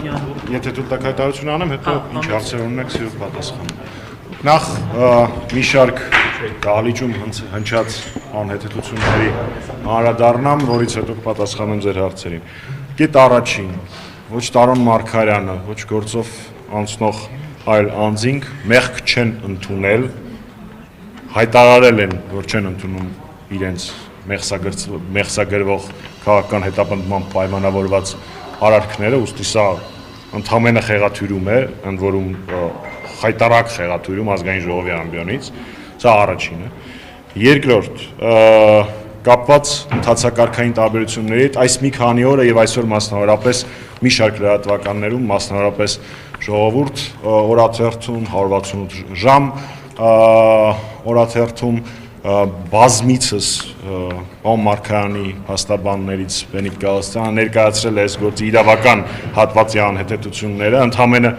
Եթե դուք հայտարարություն անեմ, հետո ինչ հարցեր ունեք, սիրով պատասխանում։ Նախ մի շարք դահլիճում հնչած անհետեցությունների անդրադառնամ, որից հետո կպատասխանեմ ձեր հարցերին։ Գետ առաջին, ոչ Տարոն Մարգարյանը, ոչ գործով անցնող այլ անձինք մեղք չեն ընդունել, հայտարարել են, որ չեն ընդունում իրենց մեղսագրվող քաղաքական հետապնդմամբ պայմանավորված արարքները, ուստի սա ընդամենը խեղաթյուրում է, ընդ որում խայտարակ խեղաթյուրում ազգային ժողովի ամբիոնից, սա առաջինը։ Երկրորդ, կապված ընթացակարգային տարբերությունների հետ այս մի քանի օրը եւ այսօր մասնավորապես մի շարք լրատվականներում, մասնավորապես Ժողովուրդ օրաթերթում 168 ժամ օրաթերթում բազմիցս պարոն Մարգարյանի հաստաբաններից Բենիկ Գալստյանը ներկայացրել է այս գործի իրավական հատվածի անհետեցությունները, ընդամենը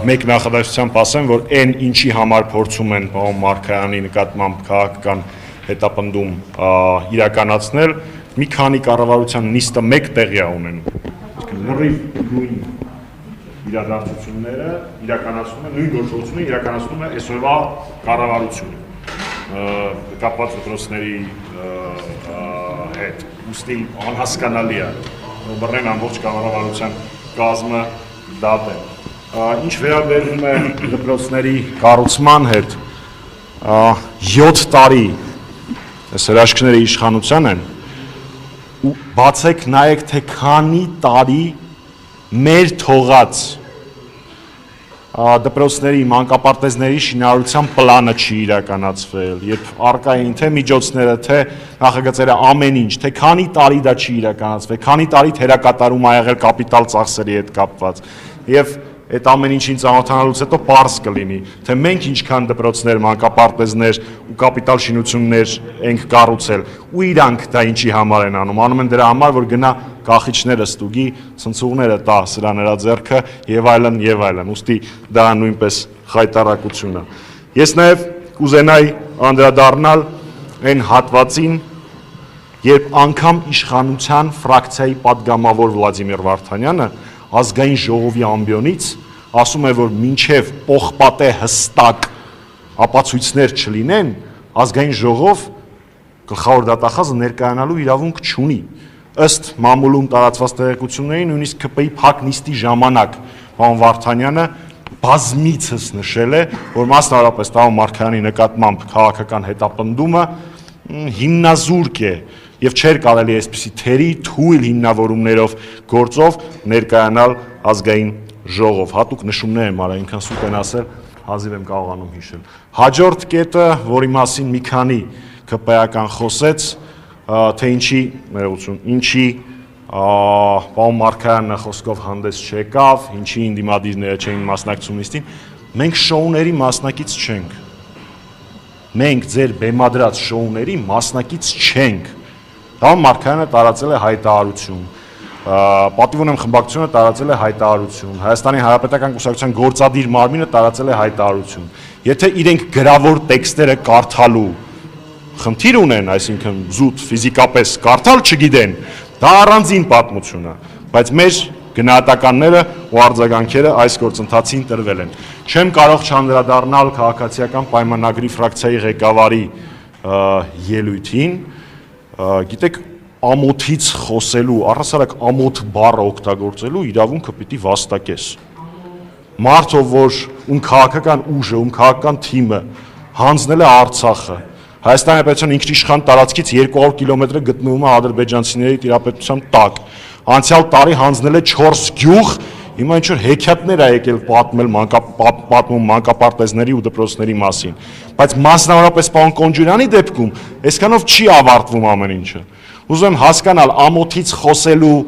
մեկ նախադասությամբ ասեմ, որ այն ինչի համար փորձում են պարոն Մարգարյանի նկատմամբ քաղաքական հետապնդում իրականացնել, մի քանի կառավարության նիստը մեկ տեղի է ունենում։ Լրիվ նույն իրադարձությունները իրականացնում է, նույն գործողությունը իրականացնում է այսօրվա կառավարությունը կապված դպրոցների հետ, ուստի անհասկանալի է, բռնեն ամբողջ կառավարության կազմը դատել։ Ինչ վերաբերում է դպրոցների կառուցման հետ, 7 տարի այս հրաշքները իշխանության են, ու բացեք նայեք, թե քանի տարի մեր թողած դպրոցների, մանկապարտեզների շինարարության պլանը չի իրականացվել, երբ առկա էին թե միջոցները, թե նախագծերը, ամեն ինչ, թե քանի տարի դա չի իրականացվել, քանի տարի թերակատարում ա եղել կապիտալ ծախսերի հետ կապված, եւ այդ ամեն ինչին ծանոթանալուց հետո պարզ կլինի, թե մենք ինչքան դպրոցներ, մանկապարտեզներ ու կապիտալ շինություններ ենք կառուցել, ու իրանք դա ինչի համար են անում են դրա համար, որ գնա կախիչները ստուգի, ցնցուղները տա սրա նրա ձեռքը եւ այլն, ուստի դա նույնպես խայտարակություն է։ Ես նաեւ կուզենայի անդրադառնալ այն հատվածին, երբ անգամ իշխանության ֆրակցիայի падգամավոր Վլադիմիր Վարդանյանը ազգային ժողովի ամբիոնից ասում է, որ մինչև պողպատե հստակ ապացույցներ չլինեն, ազգային ժողով գլխավոր դատախազը ներկայանալու իրավունք չունի։ Ըստ մամուլում տարածված տեղեկությունների, նույնիսկ ԿՊ-ի փակ նիստի ժամանակ պարոն Վարդանյանը բազմիցս նշել է, որ մասնավորապես Տարոն Մարգարյանի նկատմամբ քաղաքական հետապնդումը հիմնազուրկ է եւ չէր կարելի այսպիսի թերի թույլ հիմնավորումներով գործով ներկայանալ ազգային ժողով։ Հատուկ նշումներ եմ արել, ինքան սուտ են ասել, հազիվ եմ կարողանում հիշել։ Հաջորդ կետը, որի մասին մի քանի ԿՊ-ական խոսեց, թե ինչի պարոն Մարգարյանը խոսքով հանդես չեկավ, ինչի ինդիմադիրները չէին մասնակցում նիստին, մենք շոուների մասնակից չենք։ Մենք ձեր բեմադրած շոուների մասնակից չենք։ Պարոն Մարգարյանը տարածել է հայտարարություն, պատիվ ունեմ խմբակցությունը տարածել է հայտարարություն, Հայաստանի Հանրապետական կուսակցության գործադիր մարմինը տարածել է հայտարարություն։ Եթե իրենք գրավոր տեքստերը կարդալու խնդիր ունեն, այսինքն զուտ ֆիզիկապես կարդալ չգիտեն, դա առանձին պատմություն է, բայց մեր գնահատականները ու արձագանքերը այս գործընթացին տրվել են։ Չեմ կարող չանդրադառնալ քաղաքացիական պայմանագրի ֆրակցիայի ղեկավարի ելույթին, գիտեք, ամոթից խոսելու, առհասարակ ամոթ բառը օգտագործելու իրավունքը պիտի վաստակես։ Մարդը, որ ում քաղաքական ուժը, ում քաղաքական թիմը հանձնել է Արցախը, Հայաստանի Հանրապետության ինքնիշխան տարածքից 200 կիլոմետրը գտնվում է ադրբեջանցիների տիրապետության տակ։ Անցյալ տարի հանձնել է 4 գյուղ, հիմա ինչ-որ հեքիաթներ ա եկել պատմում մանկապարտեզների ու դպրոցների մասին։ Բայց մասնավորապես պարոն Կոնջուրյանի դեպքում այսքանով չի ավարտվում ամեն ինչը։ Ուզում եմ հասկանալ ամոթից խոսելու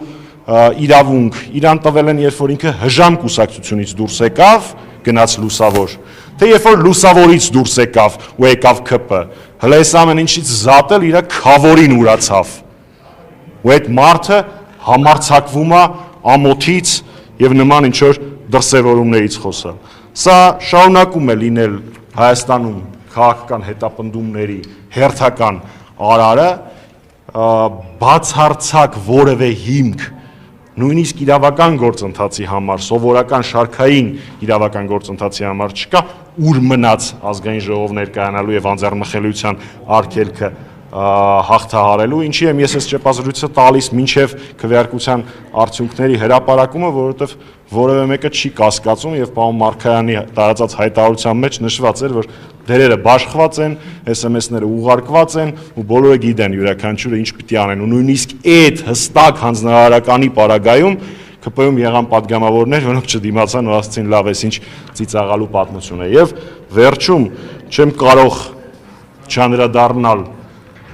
իրավունք իրան տվել են, երբ որ ինքը հժամ կուսակցությունից դուրս եկավ, գնաց լուսավոր, թե երբ որ լուսավորից դուրս եկավ ու եկավ ԿՊ, հələ այս ամեն ինչից զատել իր քավորին ուրացավ։ Ու այդ մարդը համարձակվում է ամոթից եւ նման ինչ-որ դրսևորումներից խոսալ։ Սա շարունակում է լինել Հայաստանում քաղաքական հետապնդումների հերթական արարը, բացարձակ որևէ հիմք նույնիսկ իրավական գործընթացի համար, սովորական շարքային իրավական գործընթացի համար չկա, ուր մնաց ազգային ժողով ներկայանալու եւ անձեռնմխելիության արգելքը հաղթահարելու, ինչի եմ ես այս ճեպազրույցը տալիս մինչև քվեարկության արդյունքների հրապարակումը, որովհետև որևէ մեկը չի կասկածում եւ պարոն Մարգարյանի տարածած հայտարարության մեջ նշված էր, որ դերերը բաշխված են, SMS-ները ուղարկված են ու բոլորը գիտեն յուրաքանչյուրը ինչ պիտի անեն ու նույնիսկ այդ հստակ հանձնարարականի պարագայում ԿՊ-ում եղան պատգամավորներ, որոնք չդիմացան ու ասացին լավ էս ինչ ծիծաղալու պատմություն է եւ վերջում չեմ կարող չանդրադառնալ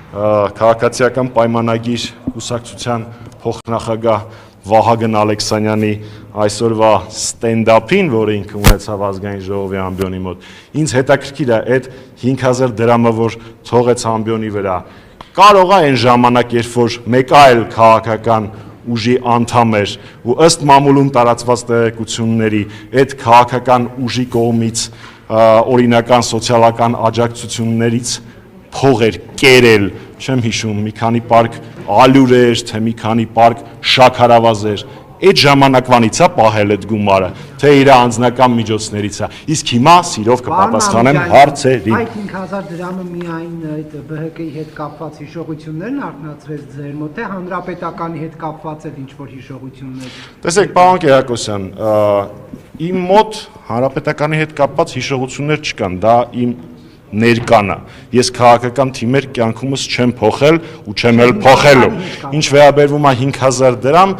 քաղաքացիական պայմանագիր կուսակցության փոխնախագահ Վահագն Ալեքսանյանի այսօրվա ստենդափին, որը ինքը ունեցավ ազգային ժողովի ամբիոնի մոտ, ինձ հետաքրքիր է այդ 5000 դրամը, որ թողեց ամբիոնի վրա, կարող է այն ժամանակ, երբ որ մեկ այլ քաղաքական ուժի անդամ էր ու ըստ մամուլում տարածված տեղեկությունների այդ քաղաքական ուժի կողմից օրինական սոցիալական աջակցություններից փող էր կերել, չեմ հիշում, մի քանի պարկ ալյուր էր, թե մի քանի պարկ շաքարավազ էր, այդ ժամանակվանից է պահել այդ գումարը, թե իր անձնական միջոցներից է, իսկ հիմա սիրով կպատասխանեմ հարցերին։ Այդ 5000 դրամը միայն այդ ԲՀԿ-ի հետ կապված հիշողություններն արտնացրեց ձեր մոտ, թե հանրապետականի հետ կապված էլ ինչ-որ հիշողություններ։ Տեսեք, պարոն Կերակոսյան, իմ մոտ հանրապետականի հետ կապված հիշողություններ չկան, դա իմ ներկանը։ Ես քաղաքական թիմեր կյանքումս չեմ փոխել ու չեմ էլ փոխելու։ Ինչ վերաբերվում է 5000 դրամ,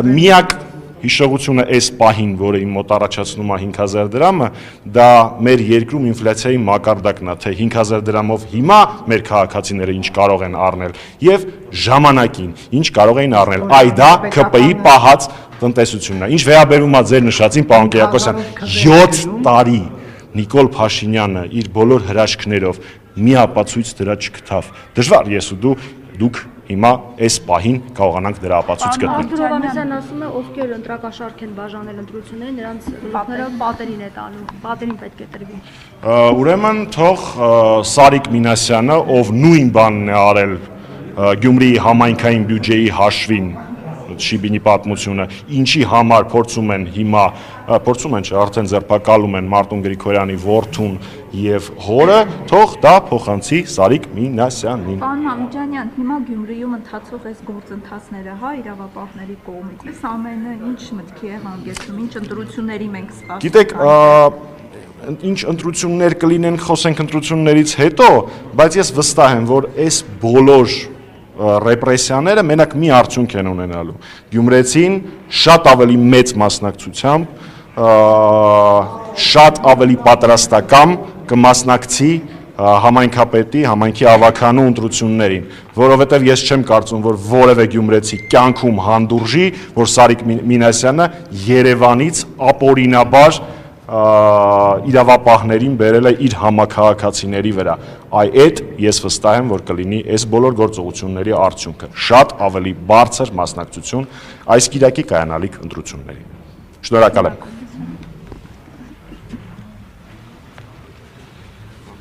միակ հիշողությունը այս պահին, որը իմ մոտ առաջացնում է 5000 դրամը, դա մեր երկրում ինֆլյացիայի մակարդակն է, թե 5000 դրամով հիմա մեր քաղաքացիները ինչ կարող են առնել եւ ժամանակին ինչ կարող էին առնել։ Այ դա ԿՊ-ի պահած տնտեսությունն է։ Ինչ վերաբերվում է ձեր նշածին, պարոն Կերակոսյան, 7 տարի Նիկոլ Փաշինյանը իր բոլոր հրաշքներով մի ապացույց դրա չգտավ։ Դժվար ես ու դուք հիմա այս պահին կարողանանք դրա ապացույց գտնել։ Արտուր Հովհաննիսյանն ասում է, ովքեր ընտրակաշարք են բաժանել ընտրությունները, նրանց գլուխները պատերին է տալու, պատերին պետք է տրվի։ Ուրեմն թող Սարիկ Մինասյանը, ով նույն բանն է արել Գյումրիի համայնքային բյուջեի հաշվին, Շիբինի պատմությունը, ինչի համար փորձում են հիմա, փորձում են չէ, արդեն ձերբակալում են Մարտուն Գրիգորյանի որդուն եւ հորը, թող դա փոխանցի Սարիկ Մինասյանին։ Պարոն Համիջանյան, հիմա Գյումրիում ընթացող այս գործընթացները, հա, իրավապահների կողմից, այս ամենը ինչ մտքի է հանգեցնում, ինչ ընտրությունների մենք սպասում։ Գիտեք, ինչ ընտրություններ կլինեն, խոսենք ընտրություններից հետո, բայց ես վստահ եմ, որ այս բոլոր ռեպրեսիաները մենակ մի արդյունք են ունենալու։ Գյումրեցին շատ ավելի մեծ մասնակցությամբ, շատ ավելի պատրաստակամ կմասնակցի համայնքապետի, համայնքի ավականու ընտրություններին, որովհետև ես չեմ կարծում, որ որևէ գյումրեցի կյանքում հանդուրժի, որ Սարիկ Մինասյանը Երևանից ապօրինաբար իրավապահներին բերել է իր համաքաղաքացիների վրա։ Այդ ես վստահ եմ, որ կլինի այս բոլոր գործողությունների արդյունքը։ Շատ ավելի բարձր մասնակցություն այս կիրակի կայանալիք ընտրությունների։ Շնորհակալ եմ։